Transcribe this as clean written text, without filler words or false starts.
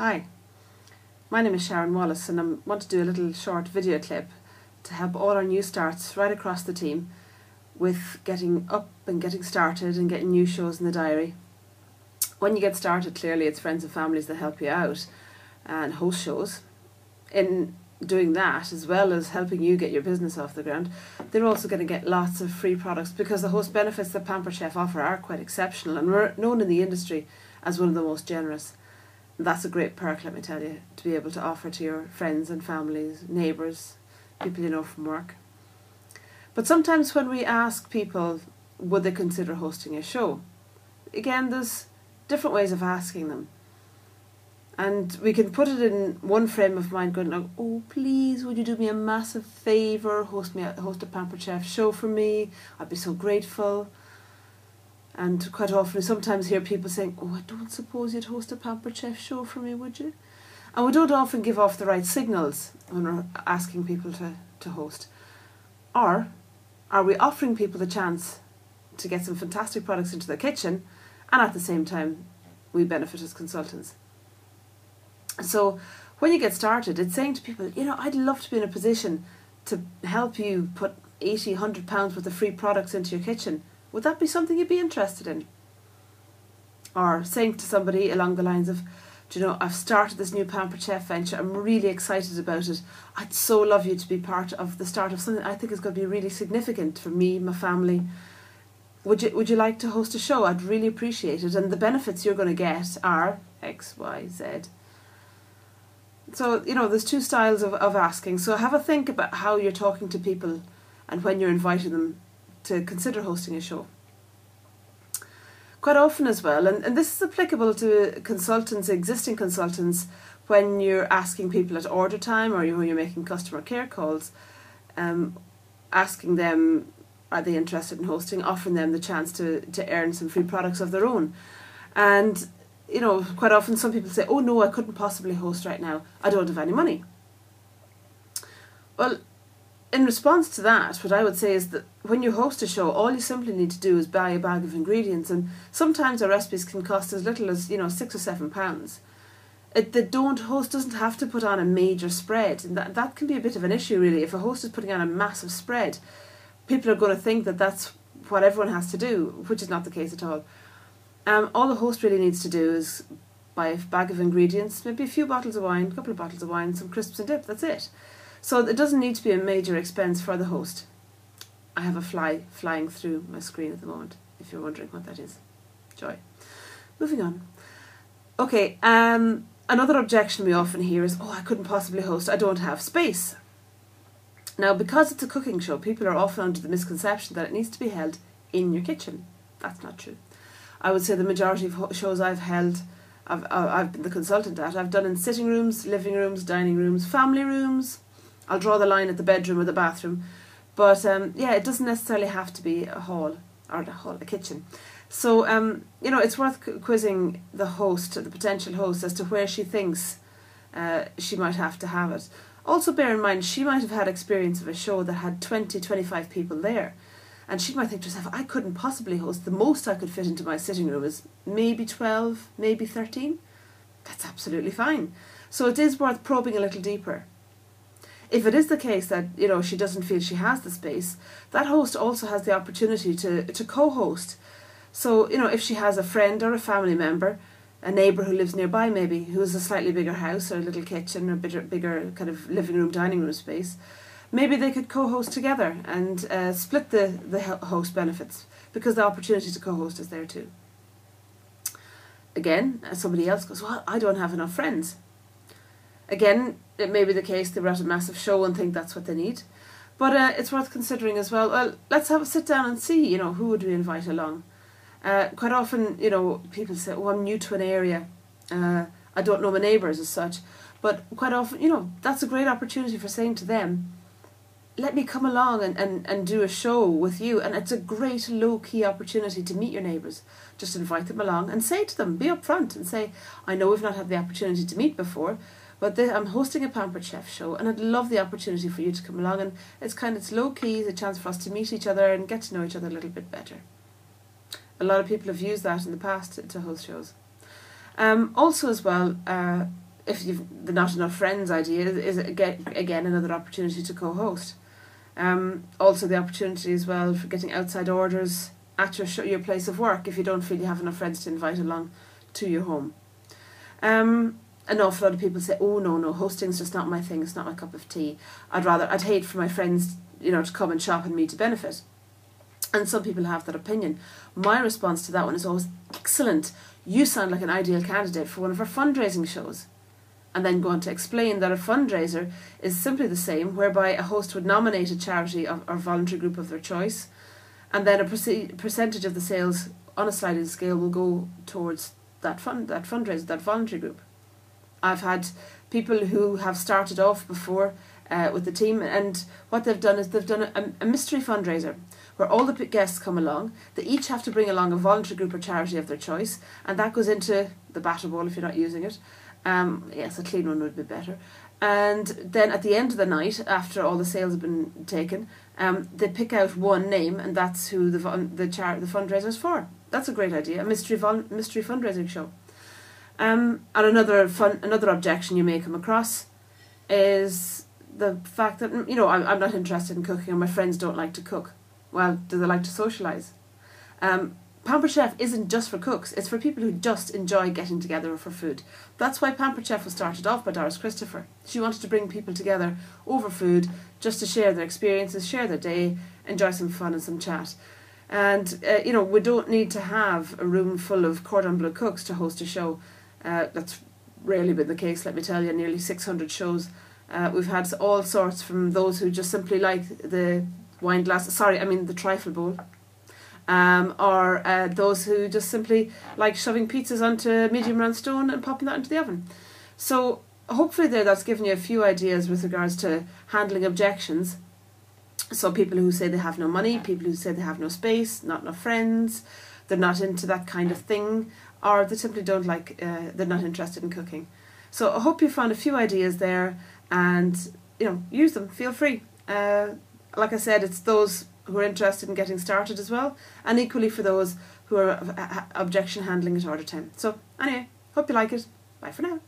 Hi, my name is Sharon Wallace and I want to do a little short video clip to help all our new starts right across the team with getting up and getting started and getting new shows in the diary. When you get started, clearly it's friends and families that help you out and host shows. In doing that, as well as helping you get your business off the ground, they're also going to get lots of free products because the host benefits that Pampered Chef offer are quite exceptional, and we're known in the industry as one of the most generous. That's a great perk, let me tell you, to be able to offer to your friends and families, neighbours, people you know from work. But sometimes when we ask people, would they consider hosting a show? Again, there's different ways of asking them. And we can put it in one frame of mind going, like, oh, please, would you do me a massive favour, host a Pampered Chef show for me? I'd be so grateful. And quite often, we sometimes hear people saying, oh, I don't suppose you'd host a Pampered Chef show for me, would you? And we don't often give off the right signals when we're asking people to host. Or are we offering people the chance to get some fantastic products into their kitchen, and at the same time, we benefit as consultants? So when you get started, it's saying to people, you know, I'd love to be in a position to help you put 80, £100 worth of free products into your kitchen. Would that be something you'd be interested in? Or saying to somebody along the lines of, do you know, I've started this new Pampered Chef venture, I'm really excited about it. I'd so love you to be part of the start of something I think is going to be really significant for me, my family. Would you like to host a show? I'd really appreciate it. And the benefits you're going to get are X, Y, Z. So, you know, there's two styles of asking. So have a think about how you're talking to people and when you're inviting them to consider hosting a show. Quite often as well, and this is applicable to consultants, existing consultants, when you're asking people at order time or when you're making customer care calls, asking them, are they interested in hosting, offering them the chance to earn some free products of their own. And, you know, quite often some people say, oh no, I couldn't possibly host right now, I don't have any money. Well, in response to that, what I would say is that when you host a show, all you simply need to do is buy a bag of ingredients, and sometimes our recipes can cost as little as, you know, £6 or £7. The host doesn't have to put on a major spread, and that can be a bit of an issue really. If a host is putting on a massive spread, people are going to think that that's what everyone has to do, which is not the case at all. All the host really needs to do is buy a bag of ingredients, maybe a few bottles of wine, a couple of bottles of wine, some crisps and dip, that's it. So it doesn't need to be a major expense for the host. I have a fly flying through my screen at the moment, if you're wondering what that is. Joy. Moving on. Okay, another objection we often hear is, oh, I couldn't possibly host, I don't have space. Now, because it's a cooking show, people are often under the misconception that it needs to be held in your kitchen. That's not true. I would say the majority of shows I've held, I've been the consultant at, I've done in sitting rooms, living rooms, dining rooms, family rooms. I'll draw the line at the bedroom or the bathroom. But yeah, it doesn't necessarily have to be a hall, or a kitchen. So, you know, it's worth quizzing the host, the potential host, as to where she thinks she might have to have it. Also bear in mind, she might have had experience of a show that had 20, 25 people there. And she might think to herself, I couldn't possibly host. The most I could fit into my sitting room is maybe 12, maybe 13. That's absolutely fine. So it is worth probing a little deeper. If it is the case that, you know, she doesn't feel she has the space, that host also has the opportunity to co-host. So, you know, if she has a friend or a family member, a neighbour who lives nearby maybe, who has a slightly bigger house or a little kitchen or a bigger kind of living room, dining room space, maybe they could co-host together and split the host benefits, because the opportunity to co-host is there too. Again, somebody else goes, well, I don't have enough friends. Again, it may be the case they were at a massive show and think that's what they need. But it's worth considering as well, let's have a sit down and see, you know, who would we invite along. Quite often, you know, people say, oh, I'm new to an area. I don't know my neighbours as such. But quite often, you know, that's a great opportunity for saying to them, let me come along and do a show with you. And it's a great low-key opportunity to meet your neighbours. Just invite them along and say to them, be upfront and say, I know we've not had the opportunity to meet before, but I'm hosting a Pampered Chef show and I'd love the opportunity for you to come along, and it's low-key, it's a chance for us to meet each other and get to know each other a little bit better. A lot of people have used that in the past to host shows. Also as well, if you've the not enough friends idea is again another opportunity to co-host. Also the opportunity as well for getting outside orders at your place of work if you don't feel you have enough friends to invite along to your home. An awful lot of people say, oh no, hosting's just not my thing, it's not my cup of tea. I'd hate for my friends, to come and shop and me to benefit. And some people have that opinion. My response to that one is always, excellent, you sound like an ideal candidate for one of our fundraising shows. And then go on to explain that a fundraiser is simply the same, whereby a host would nominate a charity or voluntary group of their choice, and then a percentage of the sales on a sliding scale will go towards that fundraiser, that voluntary group. I've had people who have started off before with the team, and what they've done is they've done a mystery fundraiser where all the guests come along. They each have to bring along a voluntary group or charity of their choice, and that goes into the batter bowl if you're not using it. Yes, a clean one would be better. And then at the end of the night, after all the sales have been taken, they pick out one name, and that's who the fundraiser is for. That's a great idea, a mystery fundraising show. And another objection you may come across is the fact that I'm not interested in cooking, and my friends don't like to cook. Well, do they like to socialise? Pampered Chef isn't just for cooks, it's for people who just enjoy getting together for food. That's why Pampered Chef was started off by Doris Christopher. She wanted to bring people together over food just to share their experiences, share their day, enjoy some fun and some chat. And, we don't need to have a room full of cordon bleu cooks to host a show. That's rarely been the case, let me tell you, nearly 600 shows. We've had all sorts, from those who just simply like the the trifle bowl. Or those who just simply like shoving pizzas onto medium round stone and popping that into the oven. So hopefully that's given you a few ideas with regards to handling objections. So people who say they have no money, people who say they have no space, not enough friends, they're not into that kind of thing, or they simply don't like, they're not interested in cooking. So I hope you found a few ideas there, and use them, feel free. Like I said, it's those who are interested in getting started as well, and equally for those who are objection handling at order time. So anyway, hope you like it. Bye for now.